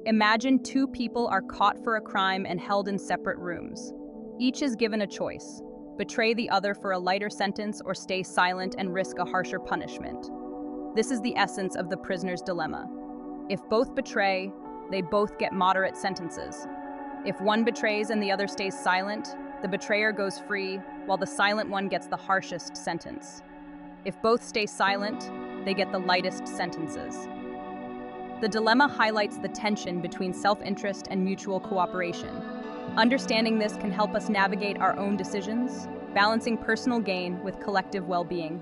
Imagine two people are caught for a crime and held in separate rooms. Each is given a choice: betray the other for a lighter sentence or stay silent and risk a harsher punishment. This is the essence of the prisoner's dilemma. If both betray, they both get moderate sentences. If one betrays and the other stays silent, the betrayer goes free, while the silent one gets the harshest sentence. If both stay silent, they get the lightest sentences. The dilemma highlights the tension between self-interest and mutual cooperation. Understanding this can help us navigate our own decisions, balancing personal gain with collective well-being.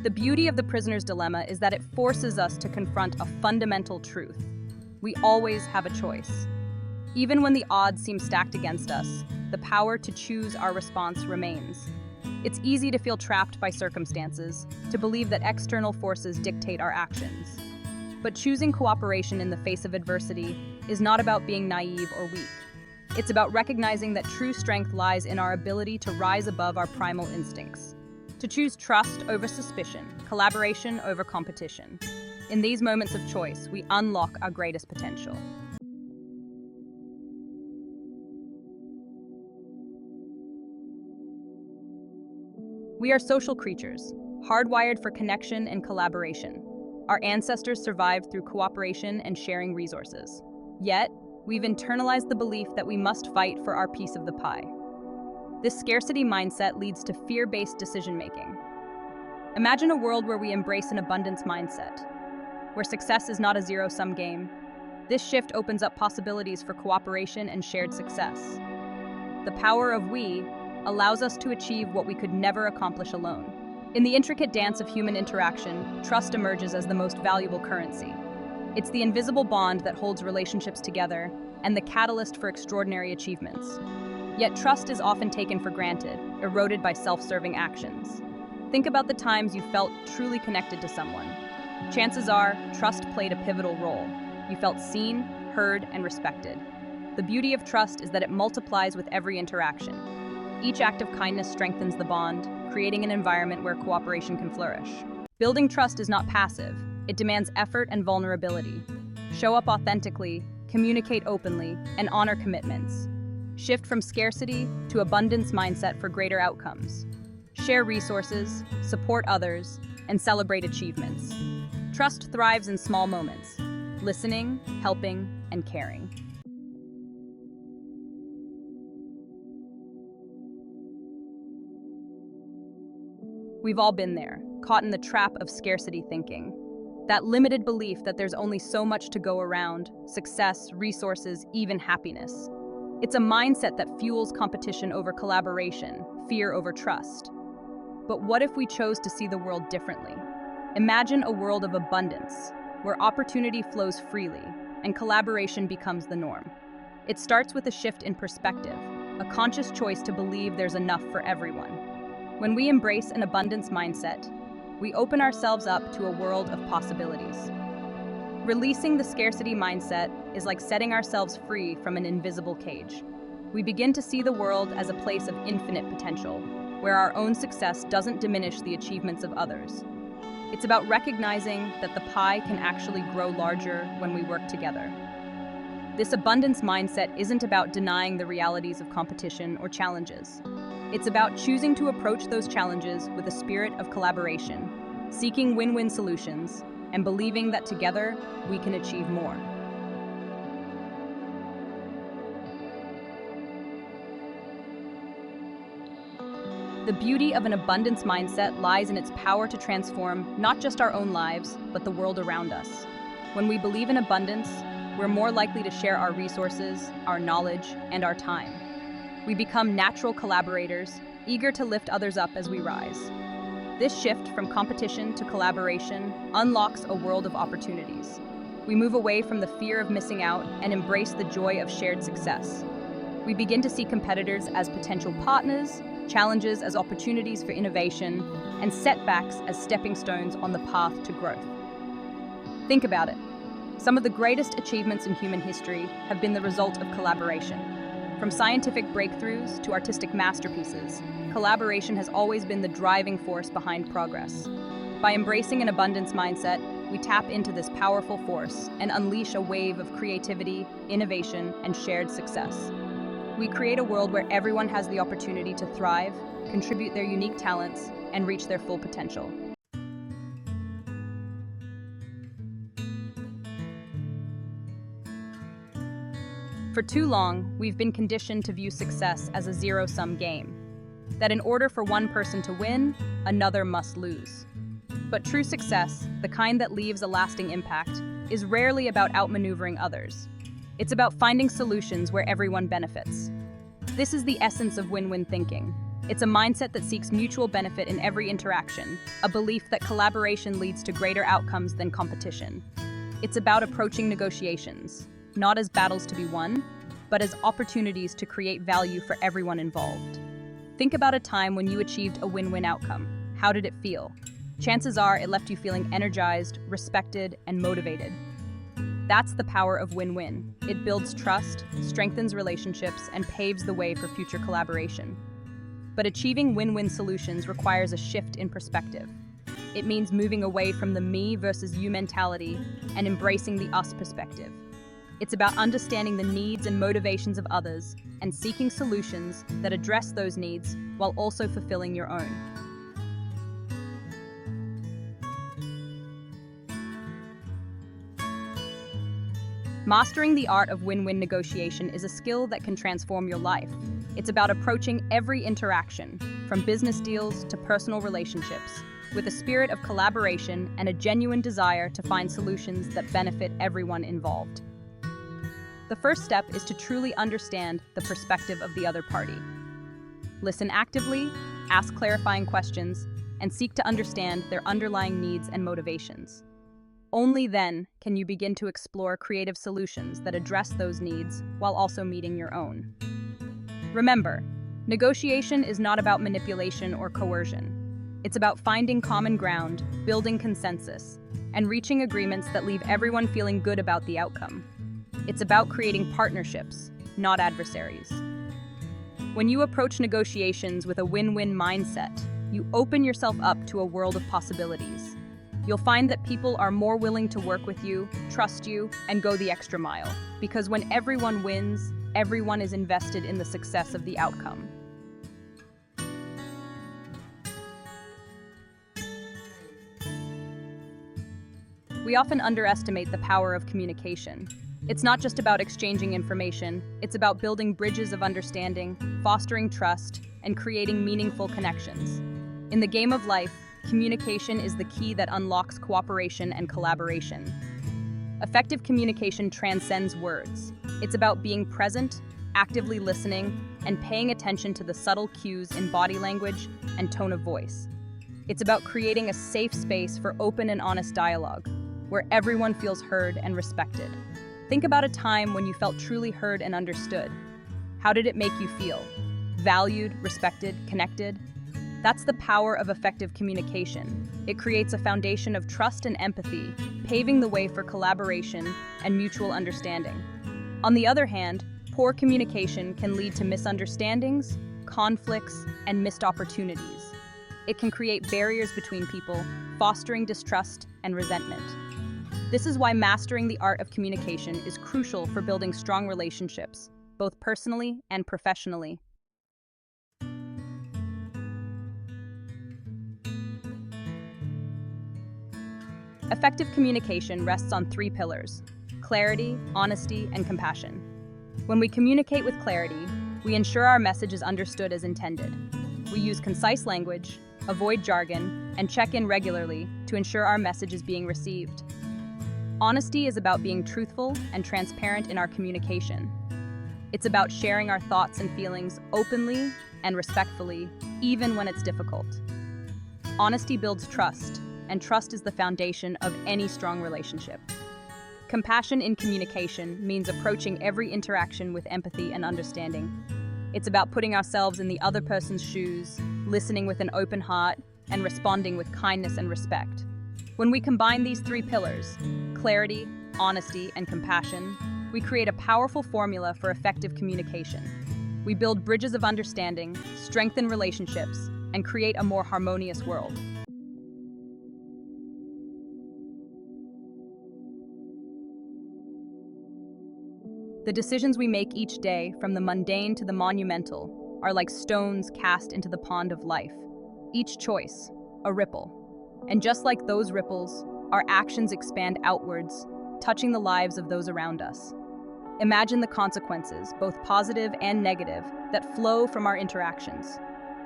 The beauty of the prisoner's dilemma is that it forces us to confront a fundamental truth. We always have a choice. Even when the odds seem stacked against us, the power to choose our response remains. It's easy to feel trapped by circumstances, to believe that external forces dictate our actions. But choosing cooperation in the face of adversity is not about being naive or weak. It's about recognizing that true strength lies in our ability to rise above our primal instincts, to choose trust over suspicion, collaboration over competition. In these moments of choice, we unlock our greatest potential. We are social creatures, hardwired for connection and collaboration. Our ancestors survived through cooperation and sharing resources. Yet, we've internalized the belief that we must fight for our piece of the pie. This scarcity mindset leads to fear-based decision-making. Imagine a world where we embrace an abundance mindset, where success is not a zero-sum game. This shift opens up possibilities for cooperation and shared success. The power of we allows us to achieve what we could never accomplish alone. In the intricate dance of human interaction, trust emerges as the most valuable currency. It's the invisible bond that holds relationships together and the catalyst for extraordinary achievements. Yet trust is often taken for granted, eroded by self-serving actions. Think about the times you felt truly connected to someone. Chances are, trust played a pivotal role. You felt seen, heard, and respected. The beauty of trust is that it multiplies with every interaction. Each act of kindness strengthens the bond, creating an environment where cooperation can flourish. Building trust is not passive. It demands effort and vulnerability. Show up authentically, communicate openly, and honor commitments. Shift from scarcity to abundance mindset for greater outcomes. Share resources, support others, and celebrate achievements. Trust thrives in small moments: listening, helping, and caring. We've all been there, caught in the trap of scarcity thinking. That limited belief that there's only so much to go around: success, resources, even happiness. It's a mindset that fuels competition over collaboration, fear over trust. But what if we chose to see the world differently? Imagine a world of abundance, where opportunity flows freely and collaboration becomes the norm. It starts with a shift in perspective, a conscious choice to believe there's enough for everyone. When we embrace an abundance mindset, we open ourselves up to a world of possibilities. Releasing the scarcity mindset is like setting ourselves free from an invisible cage. We begin to see the world as a place of infinite potential, where our own success doesn't diminish the achievements of others. It's about recognizing that the pie can actually grow larger when we work together. This abundance mindset isn't about denying the realities of competition or challenges. It's about choosing to approach those challenges with a spirit of collaboration, seeking win-win solutions, and believing that together we can achieve more. The beauty of an abundance mindset lies in its power to transform not just our own lives, but the world around us. When we believe in abundance, we're more likely to share our resources, our knowledge, and our time. We become natural collaborators, eager to lift others up as we rise. This shift from competition to collaboration unlocks a world of opportunities. We move away from the fear of missing out and embrace the joy of shared success. We begin to see competitors as potential partners, challenges as opportunities for innovation, and setbacks as stepping stones on the path to growth. Think about it. Some of the greatest achievements in human history have been the result of collaboration. From scientific breakthroughs to artistic masterpieces, collaboration has always been the driving force behind progress. By embracing an abundance mindset, we tap into this powerful force and unleash a wave of creativity, innovation, and shared success. We create a world where everyone has the opportunity to thrive, contribute their unique talents, and reach their full potential. For too long, we've been conditioned to view success as a zero-sum game, that in order for one person to win, another must lose. But true success, the kind that leaves a lasting impact, is rarely about outmaneuvering others. It's about finding solutions where everyone benefits. This is the essence of win-win thinking. It's a mindset that seeks mutual benefit in every interaction, a belief that collaboration leads to greater outcomes than competition. It's about approaching negotiations, not as battles to be won, but as opportunities to create value for everyone involved. Think about a time when you achieved a win-win outcome. How did it feel? Chances are it left you feeling energized, respected, and motivated. That's the power of win-win. It builds trust, strengthens relationships, and paves the way for future collaboration. But achieving win-win solutions requires a shift in perspective. It means moving away from the me versus you mentality and embracing the us perspective. It's about understanding the needs and motivations of others and seeking solutions that address those needs while also fulfilling your own. Mastering the art of win-win negotiation is a skill that can transform your life. It's about approaching every interaction, from business deals to personal relationships, with a spirit of collaboration and a genuine desire to find solutions that benefit everyone involved. The first step is to truly understand the perspective of the other party. Listen actively, ask clarifying questions, and seek to understand their underlying needs and motivations. Only then can you begin to explore creative solutions that address those needs while also meeting your own. Remember, negotiation is not about manipulation or coercion. It's about finding common ground, building consensus, and reaching agreements that leave everyone feeling good about the outcome. It's about creating partnerships, not adversaries. When you approach negotiations with a win-win mindset, you open yourself up to a world of possibilities. You'll find that people are more willing to work with you, trust you, and go the extra mile. Because when everyone wins, everyone is invested in the success of the outcome. We often underestimate the power of communication. It's not just about exchanging information, it's about building bridges of understanding, fostering trust, and creating meaningful connections. In the game of life, communication is the key that unlocks cooperation and collaboration. Effective communication transcends words. It's about being present, actively listening, and paying attention to the subtle cues in body language and tone of voice. It's about creating a safe space for open and honest dialogue, where everyone feels heard and respected. Think about a time when you felt truly heard and understood. How did it make you feel? Valued, respected, connected? That's the power of effective communication. It creates a foundation of trust and empathy, paving the way for collaboration and mutual understanding. On the other hand, poor communication can lead to misunderstandings, conflicts, and missed opportunities. It can create barriers between people, fostering distrust and resentment. This is why mastering the art of communication is crucial for building strong relationships, both personally and professionally. Effective communication rests on 3 pillars: clarity, honesty, and compassion. When we communicate with clarity, we ensure our message is understood as intended. We use concise language, avoid jargon, and check in regularly to ensure our message is being received. Honesty is about being truthful and transparent in our communication. It's about sharing our thoughts and feelings openly and respectfully, even when it's difficult. Honesty builds trust, and trust is the foundation of any strong relationship. Compassion in communication means approaching every interaction with empathy and understanding. It's about putting ourselves in the other person's shoes, listening with an open heart, and responding with kindness and respect. When we combine these 3 pillars, clarity, honesty, and compassion, we create a powerful formula for effective communication. We build bridges of understanding, strengthen relationships, and create a more harmonious world. The decisions we make each day, from the mundane to the monumental, are like stones cast into the pond of life. Each choice, a ripple. And just like those ripples, our actions expand outwards, touching the lives of those around us. Imagine the consequences, both positive and negative, that flow from our interactions.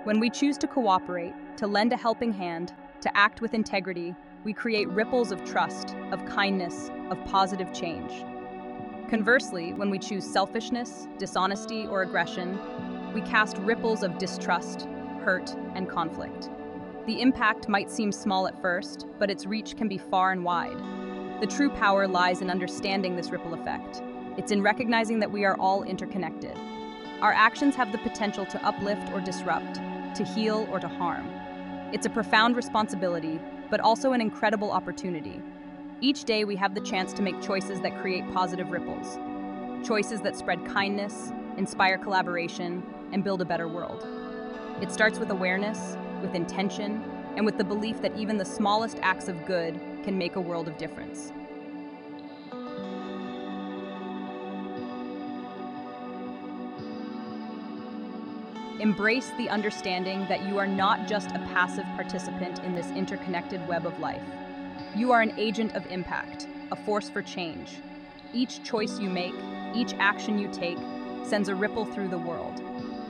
When we choose to cooperate, to lend a helping hand, to act with integrity, we create ripples of trust, of kindness, of positive change. Conversely, when we choose selfishness, dishonesty, or aggression, we cast ripples of distrust, hurt, and conflict. The impact might seem small at first, but its reach can be far and wide. The true power lies in understanding this ripple effect. It's in recognizing that we are all interconnected. Our actions have the potential to uplift or disrupt, to heal or to harm. It's a profound responsibility, but also an incredible opportunity. Each day we have the chance to make choices that create positive ripples. Choices that spread kindness, inspire collaboration, and build a better world. It starts with awareness, with intention, and with the belief that even the smallest acts of good can make a world of difference. Embrace the understanding that you are not just a passive participant in this interconnected web of life. You are an agent of impact, a force for change. Each choice you make, each action you take, sends a ripple through the world.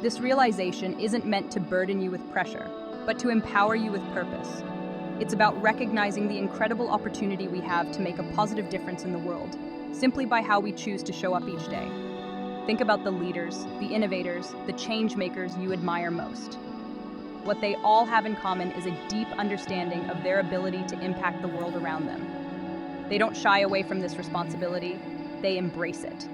This realization isn't meant to burden you with pressure, but to empower you with purpose. It's about recognizing the incredible opportunity we have to make a positive difference in the world, simply by how we choose to show up each day. Think about the leaders, the innovators, the change makers you admire most. What they all have in common is a deep understanding of their ability to impact the world around them. They don't shy away from this responsibility, they embrace it.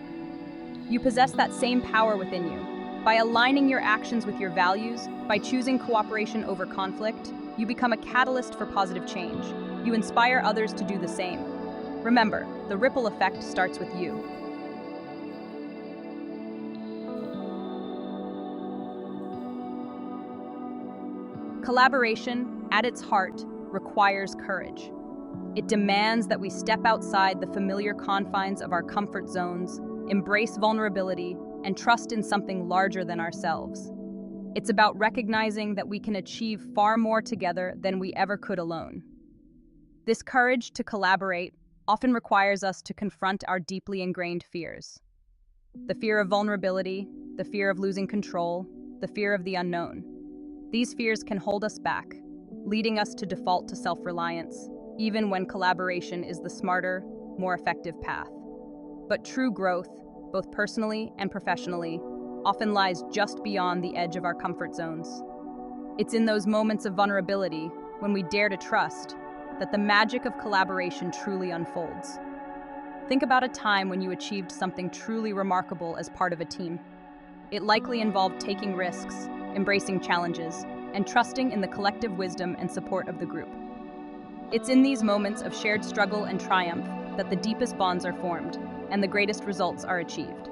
You possess that same power within you. By aligning your actions with your values, by choosing cooperation over conflict, you become a catalyst for positive change. You inspire others to do the same. Remember, the ripple effect starts with you. Collaboration, at its heart, requires courage. It demands that we step outside the familiar confines of our comfort zones, embrace vulnerability, and trust in something larger than ourselves. It's about recognizing that we can achieve far more together than we ever could alone. This courage to collaborate often requires us to confront our deeply ingrained fears. The fear of vulnerability, the fear of losing control, the fear of the unknown. These fears can hold us back, leading us to default to self-reliance, even when collaboration is the smarter, more effective path. But true growth, both personally and professionally, often lies just beyond the edge of our comfort zones. It's in those moments of vulnerability, when we dare to trust, that the magic of collaboration truly unfolds. Think about a time when you achieved something truly remarkable as part of a team. It likely involved taking risks, embracing challenges, and trusting in the collective wisdom and support of the group. It's in these moments of shared struggle and triumph that the deepest bonds are formed and the greatest results are achieved.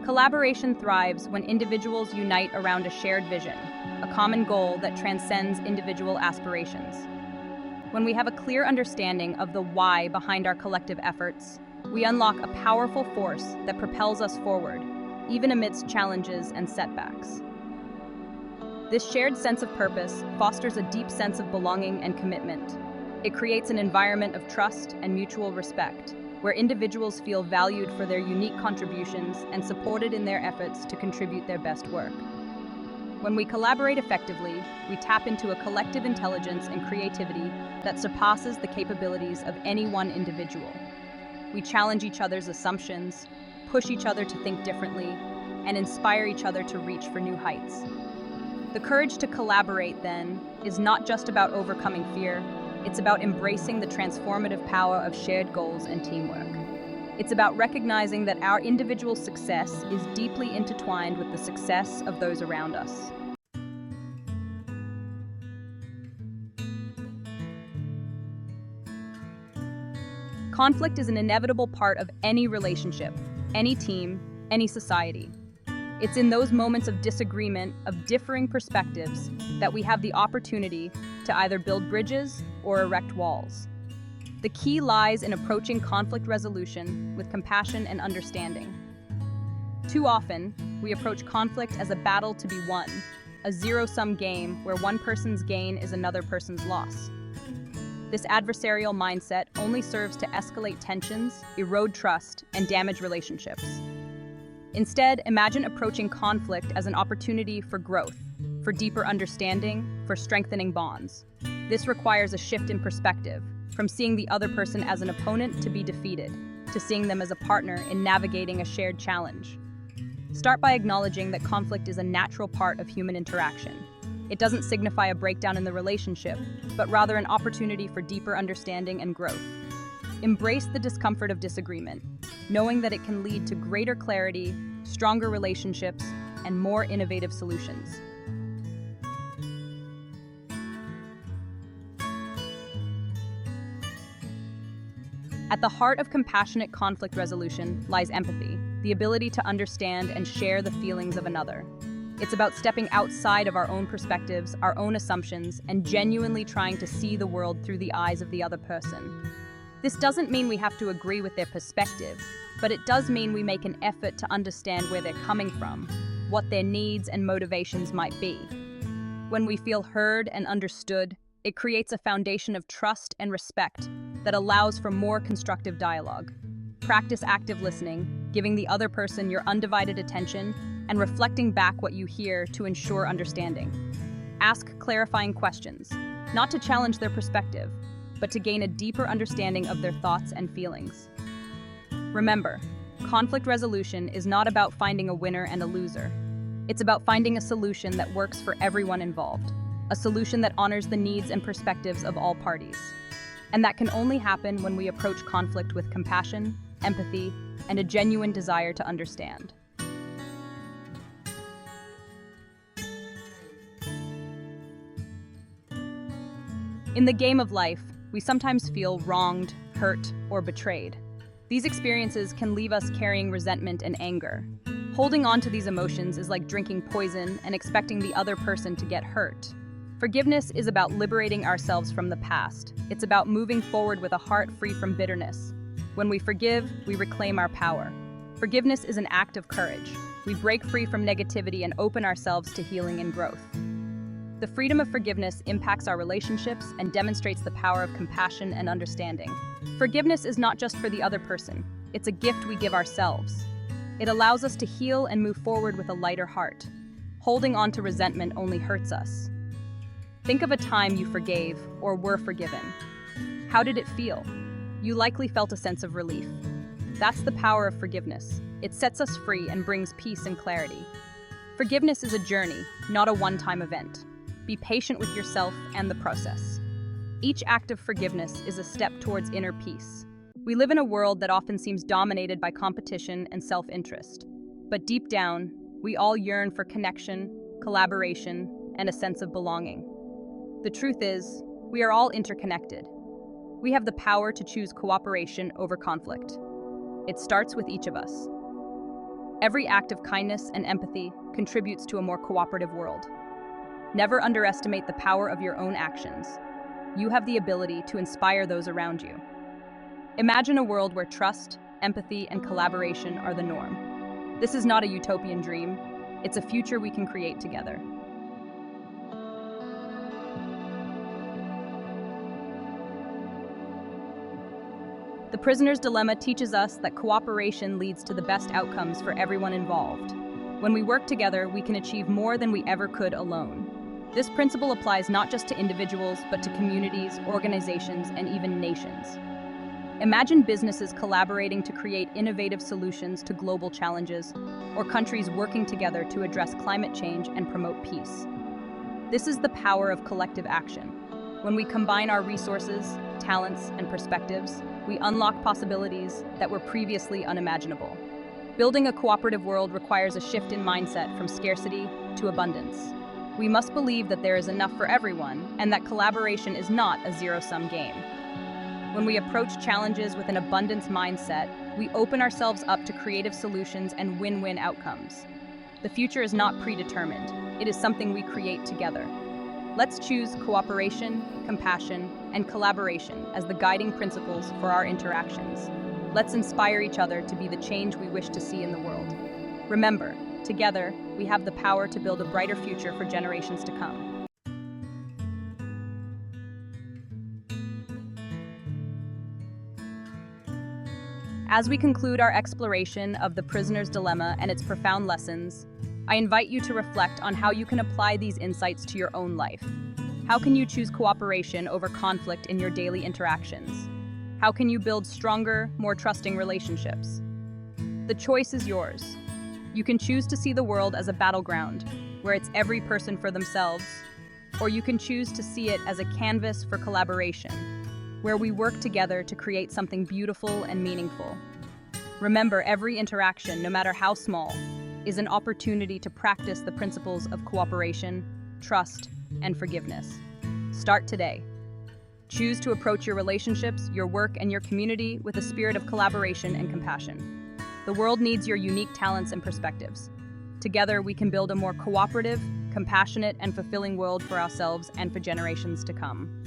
Collaboration thrives when individuals unite around a shared vision, a common goal that transcends individual aspirations. When we have a clear understanding of the why behind our collective efforts, we unlock a powerful force that propels us forward, even amidst challenges and setbacks. This shared sense of purpose fosters a deep sense of belonging and commitment. It creates an environment of trust and mutual respect, where individuals feel valued for their unique contributions and supported in their efforts to contribute their best work. When we collaborate effectively, we tap into a collective intelligence and creativity that surpasses the capabilities of any one individual. We challenge each other's assumptions, push each other to think differently, and inspire each other to reach for new heights. The courage to collaborate, then, is not just about overcoming fear, it's about embracing the transformative power of shared goals and teamwork. It's about recognizing that our individual success is deeply intertwined with the success of those around us. Conflict is an inevitable part of any relationship, any team, any society. It's in those moments of disagreement, of differing perspectives, that we have the opportunity to either build bridges or erect walls. The key lies in approaching conflict resolution with compassion and understanding. Too often, we approach conflict as a battle to be won, a zero-sum game where one person's gain is another person's loss. This adversarial mindset only serves to escalate tensions, erode trust, and damage relationships. Instead, imagine approaching conflict as an opportunity for growth, for deeper understanding, for strengthening bonds. This requires a shift in perspective, from seeing the other person as an opponent to be defeated, to seeing them as a partner in navigating a shared challenge. Start by acknowledging that conflict is a natural part of human interaction. It doesn't signify a breakdown in the relationship, but rather an opportunity for deeper understanding and growth. Embrace the discomfort of disagreement, knowing that it can lead to greater clarity, stronger relationships, and more innovative solutions. At the heart of compassionate conflict resolution lies empathy, the ability to understand and share the feelings of another. It's about stepping outside of our own perspectives, our own assumptions, and genuinely trying to see the world through the eyes of the other person. This doesn't mean we have to agree with their perspective, but it does mean we make an effort to understand where they're coming from, what their needs and motivations might be. When we feel heard and understood, it creates a foundation of trust and respect that allows for more constructive dialogue. Practice active listening, giving the other person your undivided attention, and reflecting back what you hear to ensure understanding. Ask clarifying questions, not to challenge their perspective, but to gain a deeper understanding of their thoughts and feelings. Remember, conflict resolution is not about finding a winner and a loser. It's about finding a solution that works for everyone involved, a solution that honors the needs and perspectives of all parties. And that can only happen when we approach conflict with compassion, empathy, and a genuine desire to understand. In the game of life, we sometimes feel wronged, hurt, or betrayed. These experiences can leave us carrying resentment and anger. Holding on to these emotions is like drinking poison and expecting the other person to get hurt. Forgiveness is about liberating ourselves from the past. It's about moving forward with a heart free from bitterness. When we forgive, we reclaim our power. Forgiveness is an act of courage. We break free from negativity and open ourselves to healing and growth. The freedom of forgiveness impacts our relationships and demonstrates the power of compassion and understanding. Forgiveness is not just for the other person. It's a gift we give ourselves. It allows us to heal and move forward with a lighter heart. Holding on to resentment only hurts us. Think of a time you forgave or were forgiven. How did it feel? You likely felt a sense of relief. That's the power of forgiveness. It sets us free and brings peace and clarity. Forgiveness is a journey, not a one-time event. Be patient with yourself and the process. Each act of forgiveness is a step towards inner peace. We live in a world that often seems dominated by competition and self-interest. But deep down, we all yearn for connection, collaboration, and a sense of belonging. The truth is, we are all interconnected. We have the power to choose cooperation over conflict. It starts with each of us. Every act of kindness and empathy contributes to a more cooperative world. Never underestimate the power of your own actions. You have the ability to inspire those around you. Imagine a world where trust, empathy, and collaboration are the norm. This is not a utopian dream. It's a future we can create together. The Prisoner's Dilemma teaches us that cooperation leads to the best outcomes for everyone involved. When we work together, we can achieve more than we ever could alone. This principle applies not just to individuals, but to communities, organizations, and even nations. Imagine businesses collaborating to create innovative solutions to global challenges, or countries working together to address climate change and promote peace. This is the power of collective action. When we combine our resources, talents, and perspectives, we unlock possibilities that were previously unimaginable. Building a cooperative world requires a shift in mindset from scarcity to abundance. We must believe that there is enough for everyone and that collaboration is not a zero-sum game. When we approach challenges with an abundance mindset, we open ourselves up to creative solutions and win-win outcomes. The future is not predetermined. It is something we create together. Let's choose cooperation, compassion, and collaboration as the guiding principles for our interactions. Let's inspire each other to be the change we wish to see in the world. Remember, together, we have the power to build a brighter future for generations to come. As we conclude our exploration of the prisoner's dilemma and its profound lessons, I invite you to reflect on how you can apply these insights to your own life. How can you choose cooperation over conflict in your daily interactions? How can you build stronger, more trusting relationships? The choice is yours. You can choose to see the world as a battleground, where it's every person for themselves, or you can choose to see it as a canvas for collaboration, where we work together to create something beautiful and meaningful. Remember, every interaction, no matter how small, is an opportunity to practice the principles of cooperation, trust, and forgiveness. Start today. Choose to approach your relationships, your work, and your community with a spirit of collaboration and compassion. The world needs your unique talents and perspectives. Together, we can build a more cooperative, compassionate, and fulfilling world for ourselves and for generations to come.